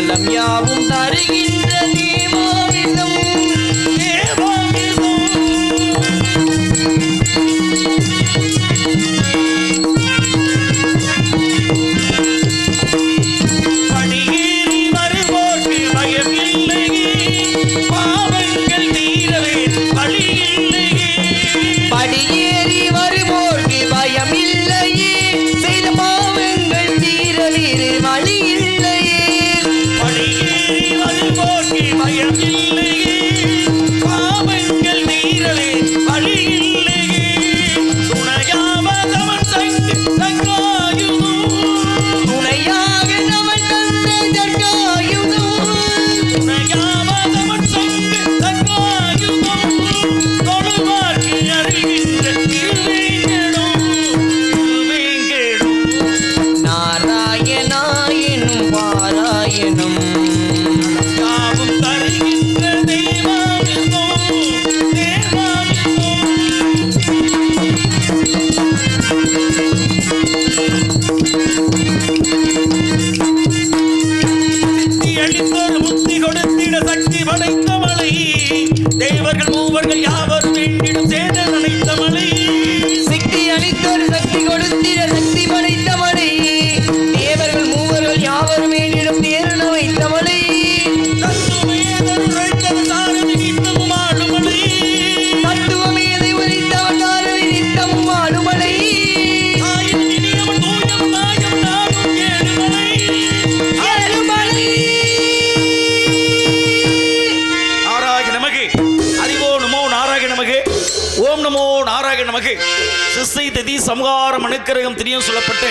நலம் யாவும் தருகின்ற தேவாமிர்தம் படியேறி வருவோர்க்கு பயமில்லையே, பாவங்கள் தீரவே வழி இல்லையே. படியேறி வருவோர்க்கு பயமில்லையே, செய்த பாவங்கள் தீரவே வழி இல்லையே. படியேறி வருவோர்க்கு பயமில்லையே, பாவங்கள் தீரவே வழி இல்லையே. துணையாவதவன் சங்கு சங்காயுதும், துணையாக நமன் தந்த தற்காயுதும், துணையாவதவன் சங்கு சங்காயுதும். தொழுவார்க்கு அறிகின்ற திருவேங்கடம், திருவேங்கடம். நாராயணா எனும் பாராயணம் யாவும் தருகின்ற தெய்வாமிர்தம், தேவாமிர்தம். சித்தி அளித்தோர் முத்தி கொடுத்திட சக்தி படைத்த மலை, தேவர்கள் மூவர்கள் யாவரும் வேண்டிடும் சேத நினைத்த மலை. சக்தி அளித்தோர் சக்தி கொடுத்திட சக்தி படைத்தவளே, தேவர்கள் மூவர்கள் யாவரும் என்னிடம் தேரண வைத்தவளே. தத்துவமேதர் உரைத்தவர் சாரதி நித்தமும் ஆடும் மலை. தத்துவமேதை உரைத்தவன் தாரதி நித்தமும் ஆடுமலை. ஆயின் இனியவன் தூயம் நாயம் நாடும் ஏழு மலை. ஏழுமலை. நாராயண நமகே, அறிவோ நமோ நாராயண நமகே, ஓம் நமோ நாராயண நமகே. சிஸ்ஸை திதி சம்ஹாரம் அணுக்கரகம் திரியம் சொல்லப்பட்ட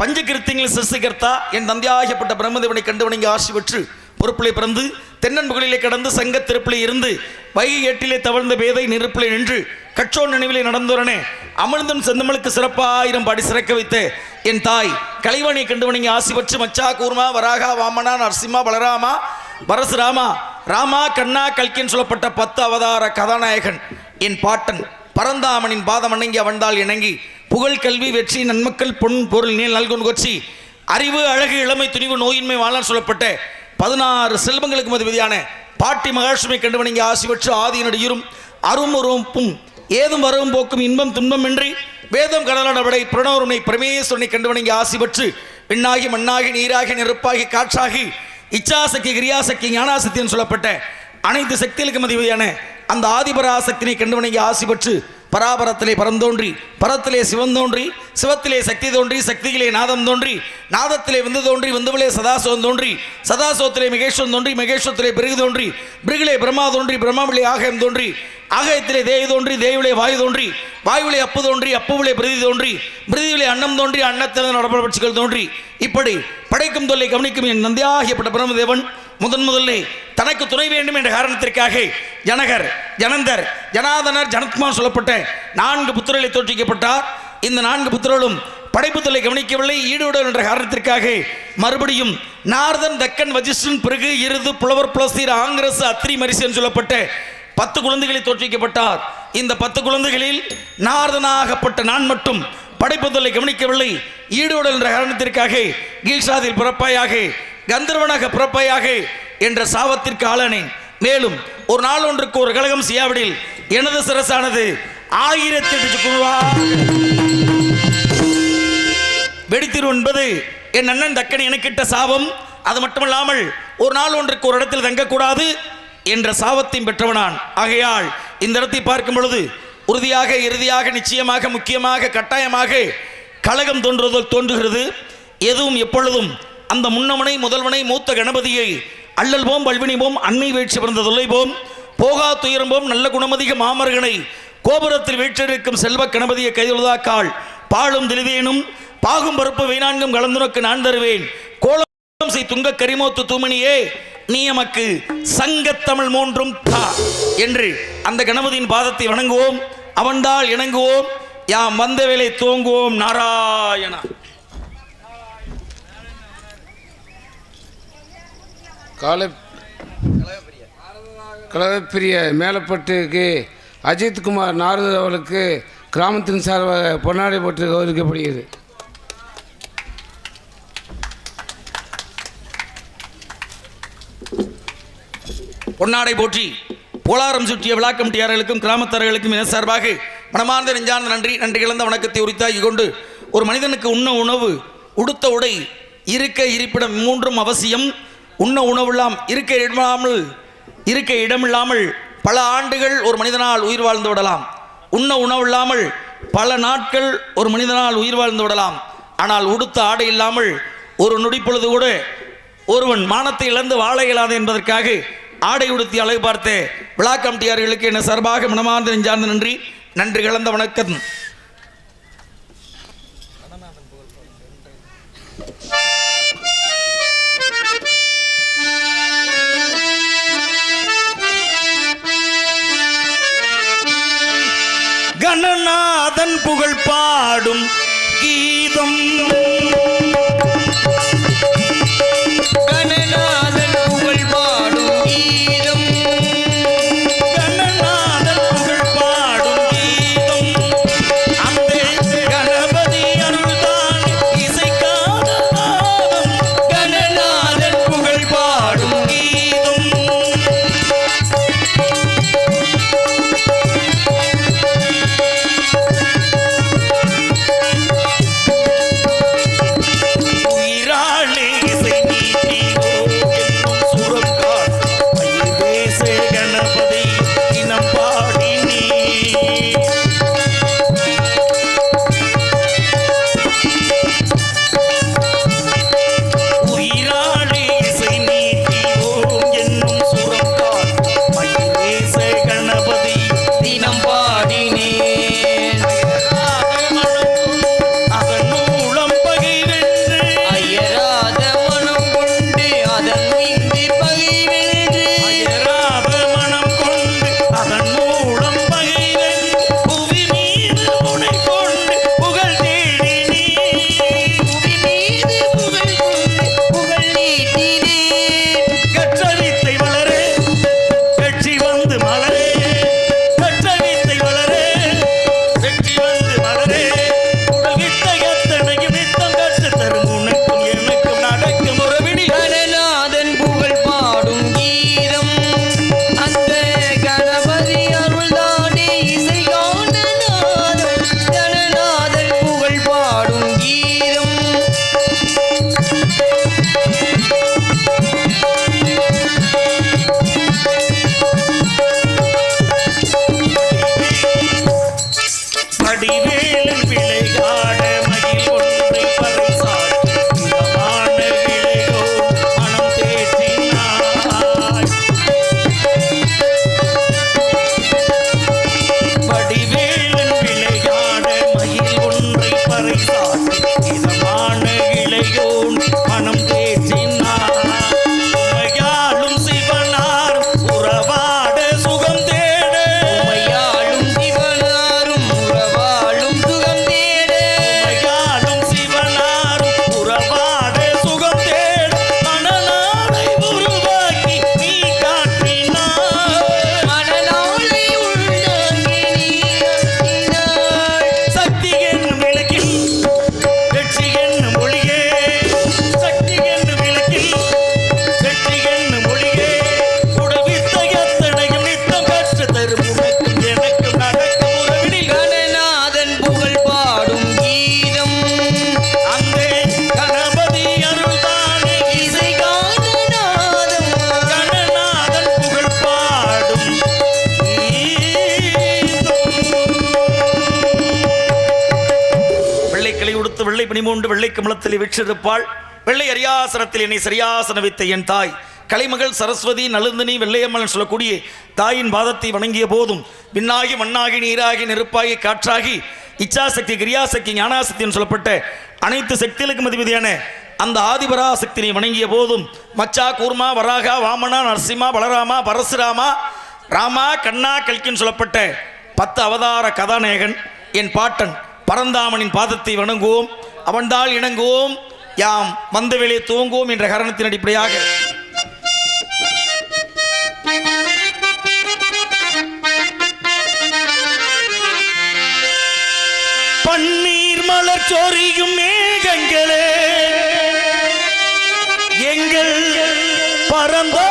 பஞ்சகிருத்தியங்கள் சிஸ்ஸிகர்த்தா என் தந்தையாகப்பட்ட பிரம்மதேவனை கண்டு வணங்கி ஆசி பெற்று பொறுப்பிலே பிறந்து தென்னன்புகளிலே கடந்து சங்க திருப்பிலே இருந்து வைகை ஏட்டிலே தவழ்ந்த பேதை நெருப்பிலே நின்று கற்றோன் நினைவிலே நடந்தோரனே அமிர்தம் செந்தமலுக்கு சிறப்பாயிரம் பாடி சிறக்க வைத்த என் தாய் கலைவாணியை கண்டு வணங்கி ஆசி பெற்று மச்சா கூர்மா வராகா வாமனா நரசிம்மா பலராமா பரசுராமா ராமா கண்ணா கல்கின்னு சொல்லப்பட்ட 10 அவதார கதாநாயகன் என் பாட்டன் பரந்தாமனின் பாதம் வணங்கி அவன்தால் இணங்கி புகழ் கல்வி வெற்றி நன்மக்கள் பொன் பொருள் நீள் நல்குன் கொச்சி அறிவு அழகு இளமை துணிவு நோயின்மை வாழான் சொல்லப்பட்ட 16 செல்வங்களுக்கு மதிபதியான பாட்டி மகாலட்சுமி கண்டு வணங்கி ஆசி பெற்று ஆதியினுடையும் அரும் உருவப்பும் ஏதும் வரவும் போக்கும் இன்பம் துன்பமின்றி வேதம் கடலாடபடை பிரணவருனை பிரமேஸ்வரனை கண்டு வணங்கி ஆசி பெற்று விண்ணாகி மண்ணாகி நீராகி நெருப்பாகி காற்றாகி இச்சாசக்தி கிரியாசக்தி ஞானாசக்தின்னு சொல்லப்பட்ட அனைத்து சக்திகளுக்கும் அதிபதியான அந்த ஆதிபராசக்தினை கண்டு வணங்கி ஆசி பெற்று பராபரத்திலே பரந்தோன்றி பரத்திலே சிவந்தோன்றி சிவத்திலே சக்தி தோன்றி சக்தியிலே நாதம் தோன்றி நாதத்திலே விந்து தோன்றி விந்துவிலே சதாசிவம் தோன்றி சதாசிவத்திலே மகேஸ்வரன் தோன்றி மகேஸ்வரத்திலே பிருகு தோன்றி பிருகிலே பிரம்மா தோன்றி பிரம்மாவிலே ஆகயம் தோன்றி ஆகயத்திலே தேவி தோன்றி தேவிலே வாயு தோன்றி வாயுவிலே அப்பு தோன்றி அப்புவிலே பிரதி தோன்றி பிரதிவிலே அன்னம் தோன்றி அன்னத்திலிருந்து நடப்பட்சிகள் தோன்றி இப்படி படைக்கும் தொல்லை கவனிக்கும் என் நந்தியாகியப்பட்ட பிரம்மதேவன் முதல்லே தனக்கு துணை வேண்டும் என்ற காரணத்திற்காக ஜனகர் ஜனந்தர் ஜனாதனர் ஜனத்மான் சொல்லப்பட்ட 4 புத்திரர்களை தோற்றுவிக்கப்பட்டார். இந்த 4 புத்திரர்களும் படைப்பு தொல்லை கவனிக்கவில்லை ஈடுபட என்ற காரணத்திற்காக மறுபடியும் நார்தன் தக்கன் வஜிஷ்டன் பிறகு இருது புலவர் புலஸ்தீர் ஆங்கிரஸ் அத்ரி மரிசன் சொல்லப்பட்ட 10 குழந்தைகளை தோற்றுவிக்கப்பட்டார். இந்த 10 குழந்தைகளில் நார்தனாகப்பட்ட நான் மட்டும் படைப்பு தொல்லை கவனிக்கவில்லை ஈடுபட என்ற காரணத்திற்காக கீழ்சாதில் பிறப்பாயாக கந்தர்வனாக பிறப்பாயாக என்ற சாபத்திற்கு ஆளானேன். மேலும் ஒரு நாள் ஒன்றுக்கு ஒரு கலகம் செய்யாவிடில் எனது சிரசானது 1008 வெடித்திரும் என்பது என் அண்ணன் தக்கன் எனக்கிட்ட சாபம். அது மட்டுமல்லாமல் ஒரு நாள் ஒன்றுக்கு ஒரு இடத்தில் தங்கக்கூடாது என்ற சாபத்தையும் பெற்றவனான். ஆகையால் இந்த இடத்தை பார்க்கும் பொழுது உறுதியாக இறுதியாக நிச்சயமாக முக்கியமாக கட்டாயமாக கலகம் தோன்றுகிறது. எதுவும் எப்பொழுதும் அந்த முன்னவனை முதல்வனை மூத்த கணபதியை அள்ளல் போம் பல்வினி போம் அன்னை வீழ்ச்சி பிறந்த தொல்லை போம் போகா துயரம் போம் நல்ல குணமதிக மாமர்கனை கோபுரத்தில் வீற்றிருக்கும் செல்வ கணபதியை கைதொழுதாக்கால் பாழும் திலிவேனும் பாகும் பருப்பு வீணான்கும் கலந்துனக்கு நான் தருவேன் கோலம் செய் துங்க கரிமோத்து தூமணியே நீ எமக்கு சங்கத்தமிழ் 3 தா என்று அந்த கணபதியின் பாதத்தை வணங்குவோம். அவன்தால் இணங்குவோம். யாம் வந்த வேலை துவங்குவோம். நாராயணா. கலகப்பிரிய மேலப்பட்டுக்கு அஜித்குமார் நாரதர் அவர்களுக்கு கிராமத்தின் சார்பாக பொன்னாடை போட்டு கௌரவிக்கப்படுகிறது. பொன்னாடை போற்றி போலாரம் சுற்றிய விழா கமிட்டியாளர்களுக்கும் கிராமத்தார்களுக்கும் என சார்பாக மனமார்ந்த நெஞ்சார்ந்த நன்றி கலந்த வணக்கத்தை உரித்தாக்கி கொண்டு, ஒரு மனிதனுக்கு உண்ண உணவு, உடுத்த உடை, இருக்க இருப்பிடம் மூன்றும் அவசியம். உண்ண உணவில்லாம் இருக்க இடமில்லாமல் பல ஆண்டுகள் ஒரு மனிதனால் உயிர் வாழ்ந்து விடலாம். உண்ண உணவில்லாமல் பல நாட்கள் ஒரு மனிதனால் உயிர் வாழ்ந்து விடலாம். ஆனால் உடுத்த ஆடை இல்லாமல் ஒரு நொடிப்பொழுது கூட ஒருவன் மானத்தை இழந்து வாழ இயலாது என்பதற்காக ஆடை உடுத்தி அழகு பார்த்த விழா கமிட்டியார்களுக்கு என சார்பாக மனமார்ந்த நெஞ்சார்ந்த நன்றி கலந்த வணக்கம். கணநாதன் புகழ் பாடும் கீதம், கணநாதன் புகழ் பாடும் கீதம், கணநாதன் புகழ் பாடும் கீதம், அந்த கணபதி அருள்தான் இசைக்காத நாதம். கணநாதன் புகழ் பாடும் கீதம் உயிராளே இசை நீட்டியோ என்னும் சுரக்கார் மயில் தேச கணபதி இனம் பாடி நீ. உயிராளே இசை நீட்டியோ என்னும் சுரக்கார் மயில் தேச கணபதி தினம் பாடினேன். அதன் மூலம் பகை வென்று அயராத மனம் கொண்டு அதன் மீது பகை வென்று, அயராத மனம் கொண்டு அதன் மூலம் பகை வென்று புவி மீது உனை கொண்டு புகழ் தேடி நீ. புவி மீது புகழ் கொண்டு புகழ் நீட்டினேன். கற்றவித்தை வளரே வெற்றி வந்து மலரே, கற்றவித்தை வளரே வெற்றி வந்து மலரே, உடல் வித்தையத்தனையும் நித்தம் கற்றுத் தரும் உனக்கும் எனக்கும் நடக்கும் உறவினில் கணநாதன் புகழ் பாடும் கீதம், அந்த கணபதி அருள்தானே இசையான நாதம். கணநாதன் புகழ் பாடும் கீதம், படிவேலன் விளையாட மகிழ் ஒன்றை பறைசார் இதமான விளையோ மனம் தேற்றினாய். படிவேலன் விளையாட மகிழ் ஒன்றை பறைசார் இதமான இளையோன் மனம் தேற்றினார். உமையாளும் சிவனார் உறவாட சுகம் தேட, உமையாளும் சிவனாரும் உறவாளும் சுகம் தேட, உமையாளும் சிவனாரும் உறவாட சுகம் தேட, மனநாளை உருவாக்கி நீ காட்டினாய். மணநாளை உள்நாங்கி நீ அருளினாய். சக்தி என்னும் விளக்கில் வெற்றி என்னும் ஒளியே, சக்தி என்னும் விளக்கில் வெற்றி என்னும் ஒளியே, உடல் வித்தையத்தனையும் நித்தம் கற்று தரும் உனக்கும் எனக்கும் நடக்கும் உறவினில் கணநாதன் புகழ் பாடும் கீதம், அந்த கணபதி அருள்தானே இசைக்கான நாதம். கணநாதன் புகழ் பாடும் வெள்ளை கிளை உடுத்து வெள்ளை பணிமூண்டு வெள்ளை கமலத்தில் விற்றிருப்பாள். வெள்ளை அரியாசனத்தில் என்னை சரியாசன வைத்த என் தாய் கலைமகள் சரஸ்வதி நலுந்தினி வெள்ளையம்மன் சொல்லக்கூடிய தாயின் பாதத்தை வணங்கிய போதும் விண்ணாகி மண்ணாகி நீராகி நெருப்பாகி காற்றாகி இச்சாசக்தி கிரியாசக்தி ஞானாசக்தின்னு சொல்லப்பட்ட அனைத்து சக்திகளுக்கும் அதிபதியான அந்த ஆதிபராசக்தினை வணங்கிய போதும் மச்சா கூர்மா வராகா வாமனா நரசிம்மா பலராமா பரசுராமா ராமா கண்ணா கல்கின்னு சொல்லப்பட்ட 10 அவதார கதாநாயகன் என் பாட்டன் பரந்தாமனின் பாதத்தை வணங்குவோம், அவன்தால் இணங்குவோம், யாம் வந்த வேலை துவங்குவோம் என்ற காரணத்தின் அடிப்படையாக பன்னீர் மலர் சொரியும் மேகங்களே எங்கள் பரந்தா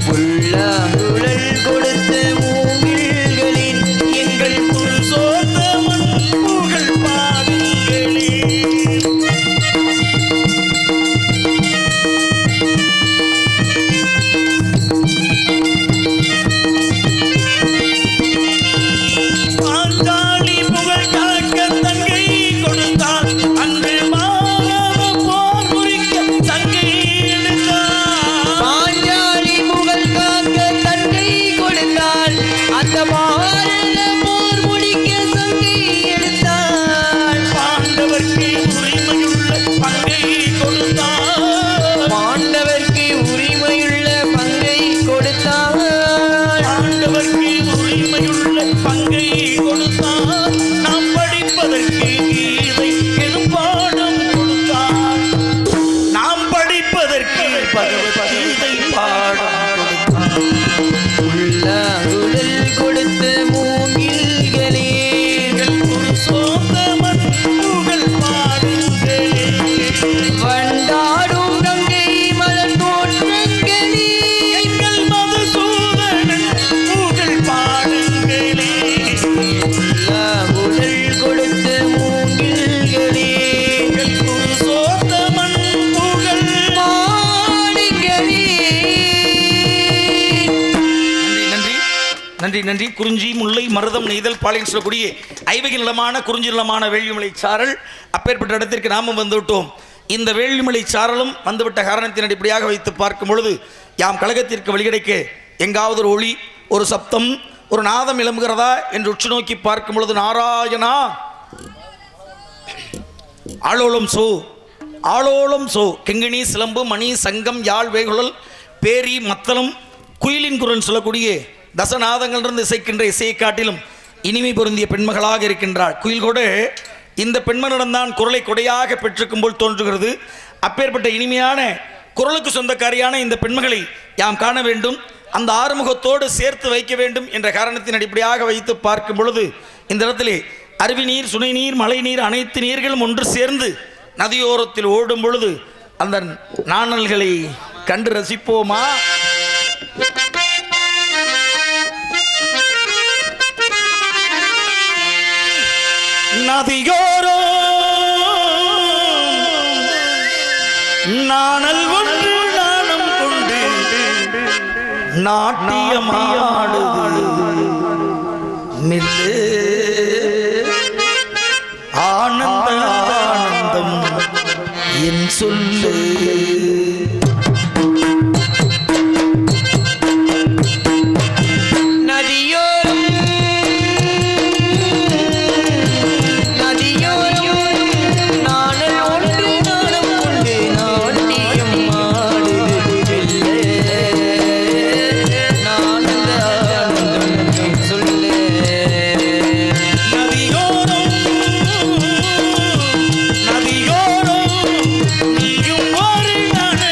புல்லாங்குழல் கொடுத்த மூங்கில்களின் எங்கள் புருஷோத்தமன் புகழ் பாடுங்களே. பாஞ்சாலி புகழ் காக்க தங்கை கொடுத்தாள், அன்று மாணவ போர் புரிக்க தங்கை எடுத்தாள். பாஞ்சாலி புகழ் காக்க தன்னை கொடுத்தாள், அந்த பாரத போர் முடிக்க சங்கை எடுத்தாள். பாண்டவர்க்கு உரிமையுள்ள பங்கை கொடுத்தாள். பாண்டவர்க்கு உரிமையுள்ள பங்கை கொடுத்தாள். ஆண்டவர்க்கு உரிமையுள்ள பங்கை கொடுத்தார். நாம் படிப்பதற்கு கீதை எனும் பாடம் கொடுத்தார். நாம் படிப்பதற்கு பகவத்கீதை பாடம் கொடுத்தார். புல்லாங்குழல் கொடுத்த மூங்கில்களே எங்கள் புருஷோத்தமன் புகழ் பாடுங்களே. வண்டாடும் கங்கை மலர் தோற்றங்களே எங்கள் மதுசூதனன் புகழ் பாடுங்களே. புல்லாங்குழல் கொடுத்த மூங்கில்களே எங்கள் புருஷோத்தமன் புகழ் பாடுங்களே. நன்றி நன்றி நன்றி. குறிஞ்சி முல்லை மருதம் நெய்தல் பாளையம் சொல்லக்கூடிய ஐவகை நிலமான குறிஞ்சி நிலமான வேள்விமலை சாரல் அப்பேற்பட்ட இடத்திற்கு நாமும் வந்துவிட்டோம். இந்த வேள்விமலை சாரலும் வந்துவிட்ட காரணத்தின் அடிப்படையாக வைத்து பார்க்கும் பொழுது யாம் கழகத்திற்கு வழிகிடைக்க எங்காவது ஒரு ஒளி, ஒரு சப்தம், ஒரு நாதம் எழும்புகிறதா என்று உற்று நோக்கி பார்க்கும் பொழுது நாராயணா ஆளோளம் சோ ஆளோளம் சோ கிங்கிணி சிலம்பு மணி சங்கம் யாழ் வேகுழல் பேரி மத்தளம் குயிலின் குரல் சொல்லக்கூடிய தசநாதங்களிலிருந்து இசைக்கின்ற இசையை காட்டிலும் இனிமை பொருந்திய பெண்மகளாக இருக்கின்றாள். குயில் கூட இந்த பெண்மனிடம்தான் குரலை கொடையாக பெற்றிருக்கும் போல் தோன்றுகிறது. அப்பேற்பட்ட இனிமையான குரலுக்கு சொந்தக்காரியான இந்த பெண்மகளை யாம் காண வேண்டும், அந்த ஆறுமுகத்தோடு சேர்த்து வைக்க வேண்டும் என்ற காரணத்தின் அடிப்படையாக வைத்து பார்க்கும் பொழுது இந்த இடத்திலே அருவி நீர், சுனை நீர், மழை நீர் அனைத்து நீர்களும் ஒன்று சேர்ந்து நதியோரத்தில் ஓடும் பொழுது அந்த நாணல்களை கண்டு ரசிப்போமா? நதியோரோ நாணல் ஒன்று நாணம் கொண்டு நாட்டியமாடுது நில்லு ஆனந்த ஆனந்தம் என் சொல்லு. நதியோரம் நதியோரம் நாணல் ஒன்று நாணம் கொண்டு நாட்டியம் ஆடுது நானந்த ஆனந்தம் சொல்லு. நதியோரம் நதியோரம் நீயும் ஒரு நாணல்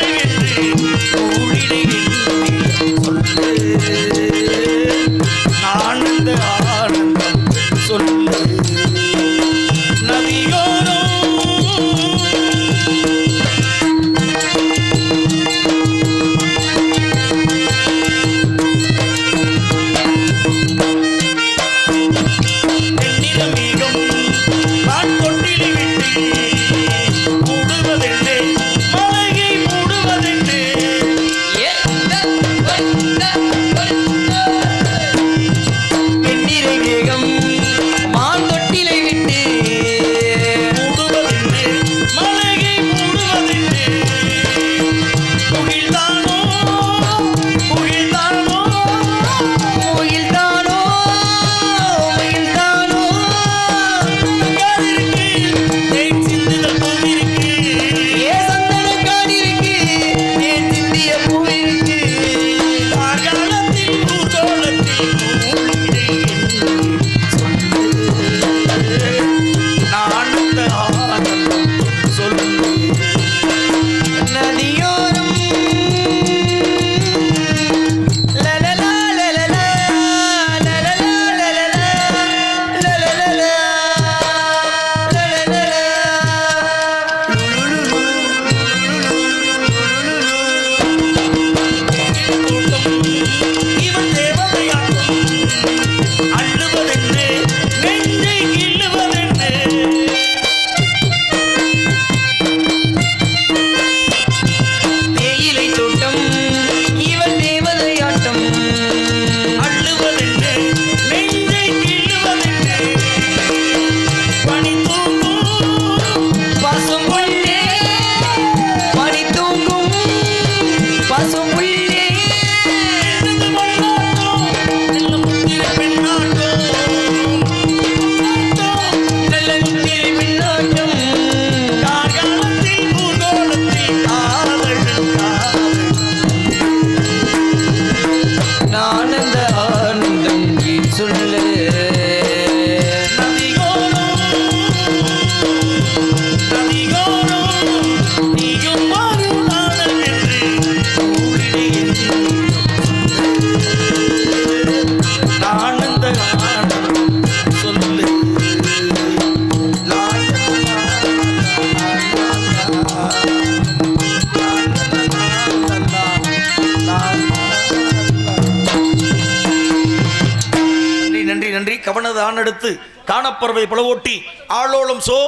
நன்றி. கவனது ஆணெடுத்து காணப்பறவை புலவோட்டி ஆளோளம் சோ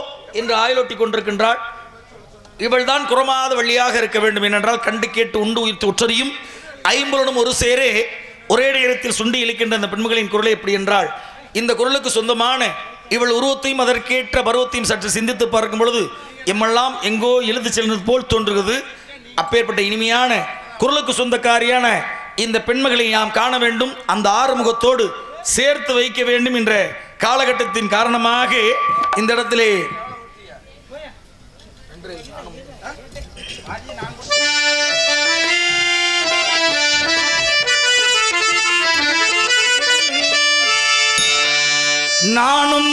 என்று ஆயுளோட்டி கொண்டிருக்கின்றாள். இவள்தான் குறமாத வழியாக இருக்க வேண்டும். ஏனென்றால் கண்டு கேட்டு உண்டு உயிர்த்து உற்றறியும் ஐம்புலனும் ஒரு சேரே ஒரே நேரத்தில் சுண்டி இழுக்கின்ற அந்த பெண்மகளின் குரலை எப்படி என்றால், இந்த குரலுக்கு சொந்தமான இவள் உருவத்தையும் அதற்கேற்ற பருவத்தையும் சற்று சிந்தித்து பார்க்கும் பொழுது எம்மெல்லாம் எங்கோ எழுந்து செல்வது போல் தோன்றுகிறது. அப்பேற்பட்ட இனிமையான குரலுக்கு சொந்தக்காரியான இந்த பெண்மகளை நாம் காண வேண்டும், அந்த ஆறுமுகத்தோடு சேர்த்து வைக்க வேண்டும் என்ற காலகட்டத்தின் காரணமாக இந்த இடத்திலே நானும்